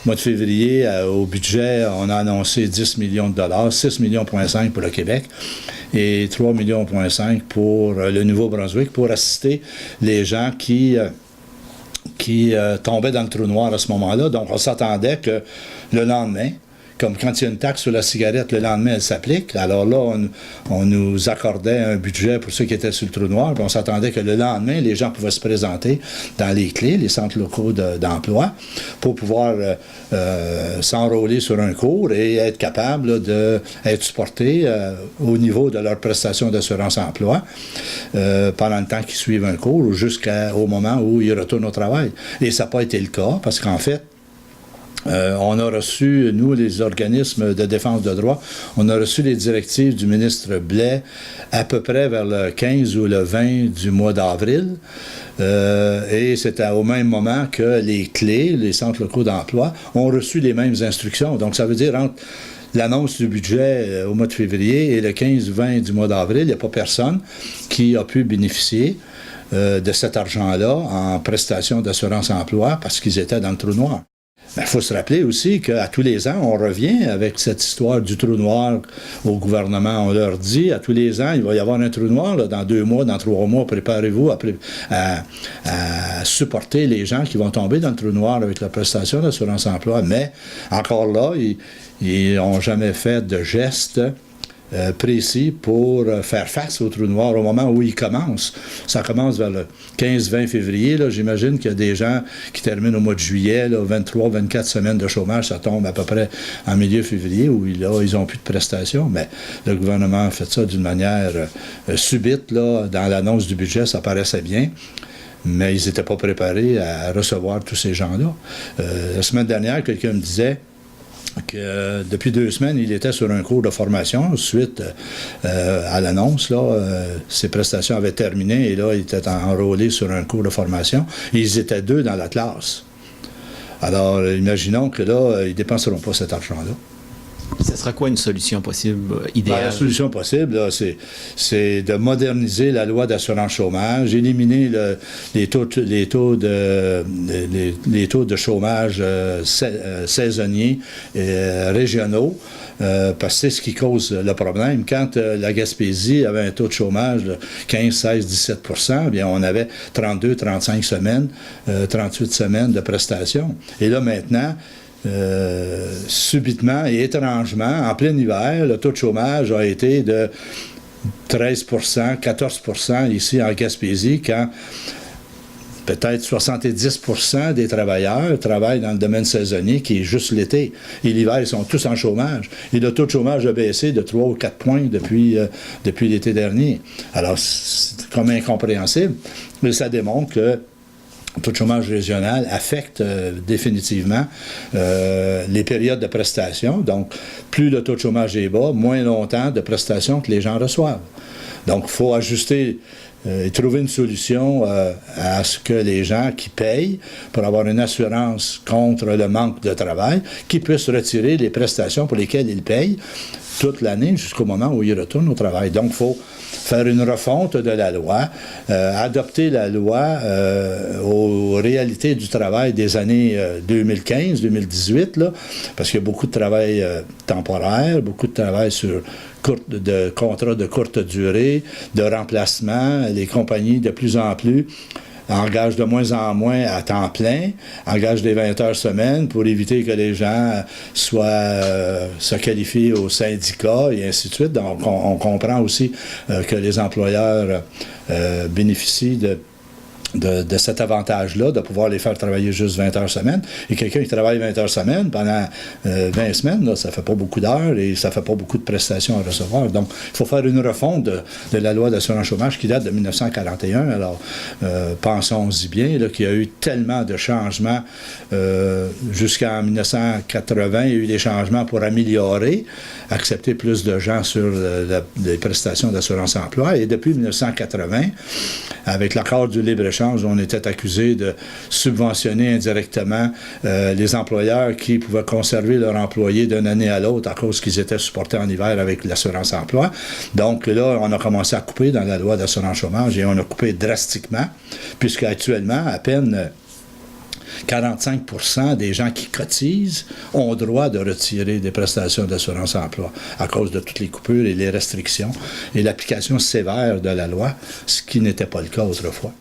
mois de février, au budget, on a annoncé 10 millions de dollars, 6,5 millions pour le Québec et 3,5 millions pour le Nouveau-Brunswick pour assister les gens qui tombaient dans le trou noir à ce moment-là. Donc, on s'attendait que le lendemain, comme quand il y a une taxe sur la cigarette, le lendemain, elle s'applique. Alors là, on nous accordait un budget pour ceux qui étaient sur le trou noir, puis on s'attendait que le lendemain, les gens pouvaient se présenter dans les clés, les centres locaux d'emploi, pour pouvoir s'enrôler sur un cours et être capable d'être supportés au niveau de leur prestation d'assurance-emploi pendant le temps qu'ils suivent un cours ou jusqu'au moment où ils retournent au travail. Et ça n'a pas été le cas, parce qu'en fait, on a reçu, nous, les organismes de défense de droit, on a reçu les directives du ministre Blais à peu près vers le 15 ou le 20 du mois d'avril. Et c'était au même moment que les clés, les centres locaux d'emploi, ont reçu les mêmes instructions. Donc, ça veut dire entre l'annonce du budget au mois de février et le 15-20 du mois d'avril, il n'y a pas personne qui a pu bénéficier de cet argent-là en prestation d'assurance-emploi parce qu'ils étaient dans le trou noir. Il faut se rappeler aussi qu'à tous les ans, on revient avec cette histoire du trou noir au gouvernement. On leur dit, à tous les ans, il va y avoir un trou noir là, dans 2 mois, dans 3 mois. Préparez-vous à supporter les gens qui vont tomber dans le trou noir avec la prestation d'assurance-emploi. Mais, encore là, ils n'ont jamais fait de geste précis pour faire face au trou noir au moment où il commence. Ça commence vers le 15-20 février. Là, j'imagine qu'il y a des gens qui terminent au mois de juillet, 23-24 semaines de chômage, ça tombe à peu près en milieu février où là, ils n'ont plus de prestations. Mais le gouvernement a fait ça d'une manière subite. Là, dans l'annonce du budget, ça paraissait bien. Mais ils n'étaient pas préparés à recevoir tous ces gens-là. La semaine dernière, quelqu'un me disait que depuis 2 semaines, il était sur un cours de formation suite à l'annonce. Ses prestations avaient terminé et là, il était enrôlé sur un cours de formation. Ils étaient 2 dans la classe. Alors, imaginons que là, ils ne dépenseront pas cet argent-là. Ce sera quoi une solution possible, idéale? La solution possible, là, c'est de moderniser la loi d'assurance chômage, éliminer les taux de chômage saisonniers et régionaux, parce que c'est ce qui cause le problème. Quand la Gaspésie avait un taux de chômage de 15, 16, 17 %, bien, on avait 32, 35 semaines, 38 semaines de prestations. Et là, maintenant, subitement et étrangement, en plein hiver, le taux de chômage a été de 13 %, 14 % ici en Gaspésie, quand peut-être 70 % des travailleurs travaillent dans le domaine saisonnier qui est juste l'été. Et l'hiver, ils sont tous en chômage. Et le taux de chômage a baissé de 3 ou 4 points depuis l'été dernier. Alors, c'est comme incompréhensible, mais ça démontre que le taux de chômage régional affecte définitivement les périodes de prestation. Donc, plus le taux de chômage est bas, moins longtemps de prestations que les gens reçoivent. Donc, il faut ajuster et trouver une solution à ce que les gens qui payent pour avoir une assurance contre le manque de travail, qui puissent retirer les prestations pour lesquelles ils payent toute l'année jusqu'au moment où ils retournent au travail. Donc, il faut faire une refonte de la loi, adopter la loi aux réalités du travail des années 2015-2018, là, parce qu'il y a beaucoup de travail temporaire, beaucoup de travail sur de contrats de courte durée, de remplacement. Les compagnies, de plus en plus, engagent de moins en moins à temps plein, engagent des 20 heures semaine pour éviter que les gens se qualifient au syndicat et ainsi de suite. Donc, on comprend aussi que les employeurs bénéficient de cet avantage-là, de pouvoir les faire travailler juste 20 heures semaine. Et quelqu'un qui travaille 20 heures semaine pendant 20 semaines, là, ça ne fait pas beaucoup d'heures et ça ne fait pas beaucoup de prestations à recevoir. Donc, il faut faire une refonte de la loi d'assurance chômage qui date de 1941. Alors, pensons-y bien, là, qu'il y a eu tellement de changements jusqu'en 1980. Il y a eu des changements pour améliorer, accepter plus de gens sur les prestations d'assurance-emploi. Et depuis 1980, avec l'accord du libre-échange, on était accusé de subventionner indirectement les employeurs qui pouvaient conserver leurs employés d'une année à l'autre à cause qu'ils étaient supportés en hiver avec l'assurance-emploi. Donc là, on a commencé à couper dans la loi d'assurance chômage et on a coupé drastiquement, puisque actuellement, à peine 45% des gens qui cotisent ont droit de retirer des prestations d'assurance-emploi à cause de toutes les coupures et les restrictions et l'application sévère de la loi, ce qui n'était pas le cas autrefois.